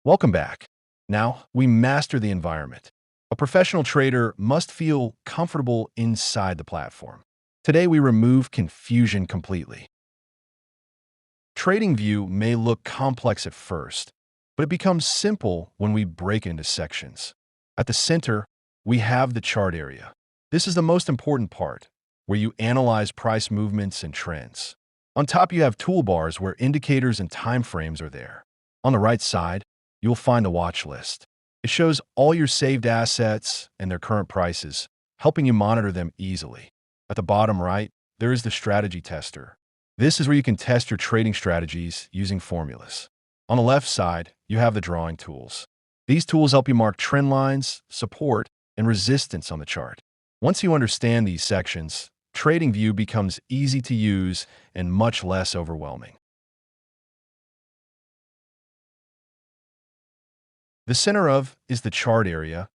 Welcome back. Now, we master the environment. A professional trader must feel comfortable inside the platform. Today, we remove confusion completely. TradingView may look complex at first, but it becomes simple when we break it into sections. At the center, we have the chart area. This is the most important part, where you analyze price movements and trends. On top, you have toolbars where indicators and timeframes are there. On the right side, you'll find the watch list. It shows all your saved assets and their current prices, helping you monitor them easily. At the bottom right, there is the strategy tester. This is where you can test your trading strategies using formulas. On the left side, you have the drawing tools. These tools help you mark trend lines, support, and resistance on the chart. Once you understand these sections, TradingView becomes easy to use and much less overwhelming. The center of is the chart area,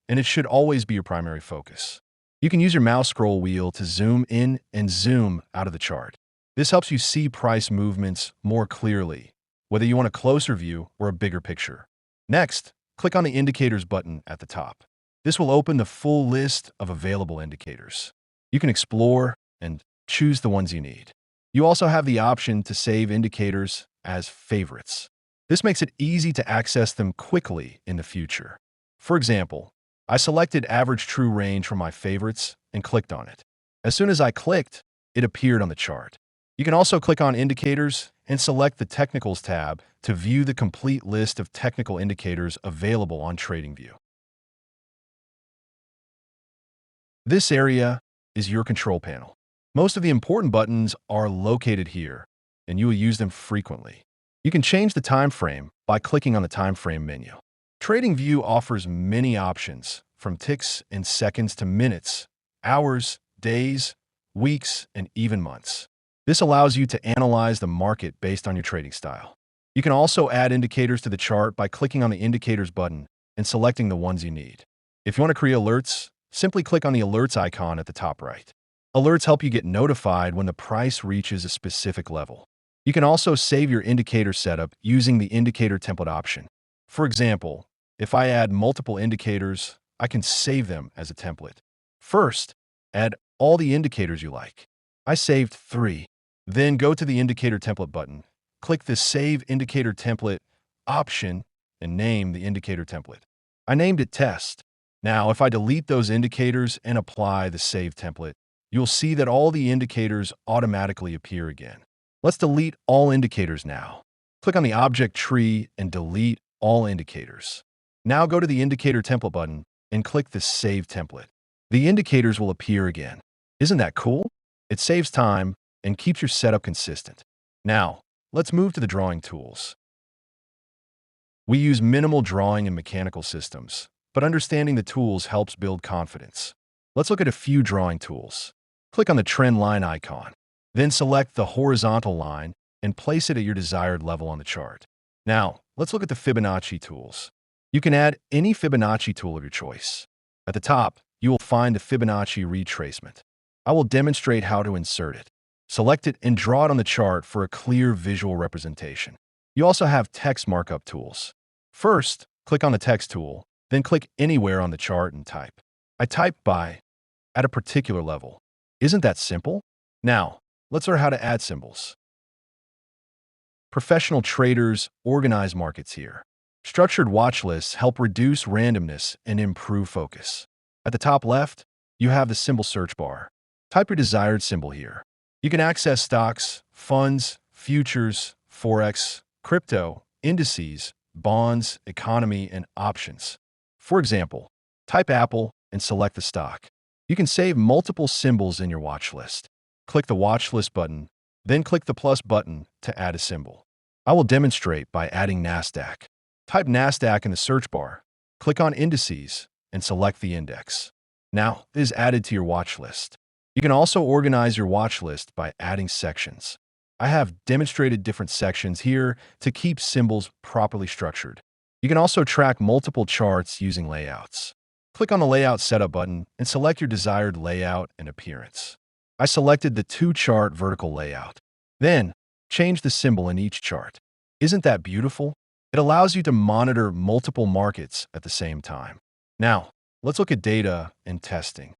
and it should always be your primary focus. You can use your mouse scroll wheel to zoom in and zoom out of the chart. This helps you see price movements more clearly, whether you want a closer view or a bigger picture. Next, click on the Indicators button at the top. This will open the full list of available indicators. You can explore and choose the ones you need. You also have the option to save indicators as favorites. This makes it easy to access them quickly in the future. For example, I selected Average True Range from my favorites and clicked on it. As soon as I clicked, it appeared on the chart. You can also click on Indicators and select the Technicals tab to view the complete list of technical indicators available on TradingView. This area is your control panel. Most of the important buttons are located here, and you will use them frequently. You can change the time frame by clicking on the time frame menu. TradingView offers many options, from ticks and seconds to minutes, hours, days, weeks, and even months. This allows you to analyze the market based on your trading style. You can also add indicators to the chart by clicking on the Indicators button and selecting the ones you need. If you want to create alerts, simply click on the Alerts icon at the top right. Alerts help you get notified when the price reaches a specific level. You can also save your indicator setup using the Indicator Template option. For example, if I add multiple indicators, I can save them as a template. First, add all the indicators you like. I saved 3. Then go to the Indicator Template button, click the Save Indicator Template option, and name the indicator template. I named it Test. Now, if I delete those indicators and apply the Save template, you'll see that all the indicators automatically appear again. Let's delete all indicators now. Click on the object tree and delete all indicators. Now go to the Indicator Template button and click the Save template. The indicators will appear again. Isn't that cool? It saves time and keeps your setup consistent. Now, let's move to the drawing tools. We use minimal drawing in mechanical systems, but understanding the tools helps build confidence. Let's look at a few drawing tools. Click on the trend line icon. Then select the horizontal line and place it at your desired level on the chart. Now, let's look at the Fibonacci tools. You can add any Fibonacci tool of your choice. At the top, you will find the Fibonacci retracement. I will demonstrate how to insert it. Select it and draw it on the chart for a clear visual representation. You also have text markup tools. First, click on the text tool, then click anywhere on the chart and type. I type by at a particular level. Isn't that simple? Now, let's learn how to add symbols. Professional traders organize markets here. Structured watch lists help reduce randomness and improve focus. At the top left, you have the symbol search bar. Type your desired symbol here. You can access stocks, funds, futures, forex, crypto, indices, bonds, economy, and options. For example, type Apple and select the stock. You can save multiple symbols in your watch list. Click the watch list button, then click the plus button to add a symbol. I will demonstrate by adding NASDAQ. Type NASDAQ in the search bar, click on Indices, and select the index. Now, it is added to your watch list. You can also organize your watch list by adding sections. I have demonstrated different sections here to keep symbols properly structured. You can also track multiple charts using layouts. Click on the Layout Setup button and select your desired layout and appearance. I selected the 2-chart vertical layout. Then, change the symbol in each chart. Isn't that beautiful? It allows you to monitor multiple markets at the same time. Now, let's look at data and testing.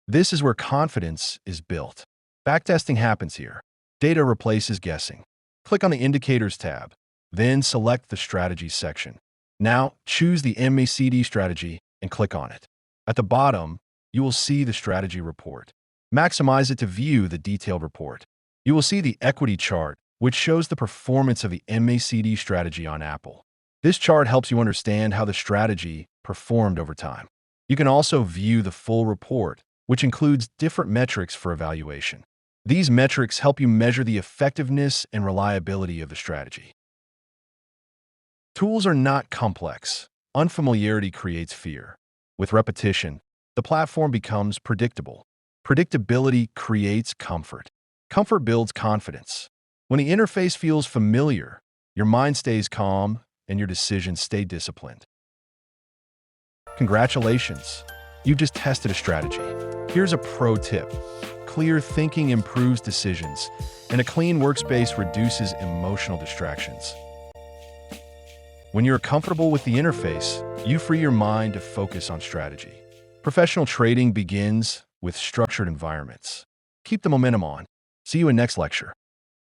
This is where confidence is built. Backtesting happens here. Data replaces guessing. Click on the Indicators tab, then select the Strategies section. Now, choose the MACD strategy and click on it. At the bottom, you will see the strategy report. Maximize it to view the detailed report. You will see the equity chart, which shows the performance of the MACD strategy on Apple. This chart helps you understand how the strategy performed over time. You can also view the full report, which includes different metrics for evaluation. These metrics help you measure the effectiveness and reliability of the strategy. Tools are not complex. Unfamiliarity creates fear. With repetition, the platform becomes predictable. Predictability creates comfort. Comfort builds confidence. When the interface feels familiar, your mind stays calm and your decisions stay disciplined. Congratulations! You've just tested a strategy. Here's a pro tip. Clear thinking improves decisions, and a clean workspace reduces emotional distractions. When you're comfortable with the interface, you free your mind to focus on strategy. Professional trading begins with structured environments. Keep the momentum on. See you in next lecture.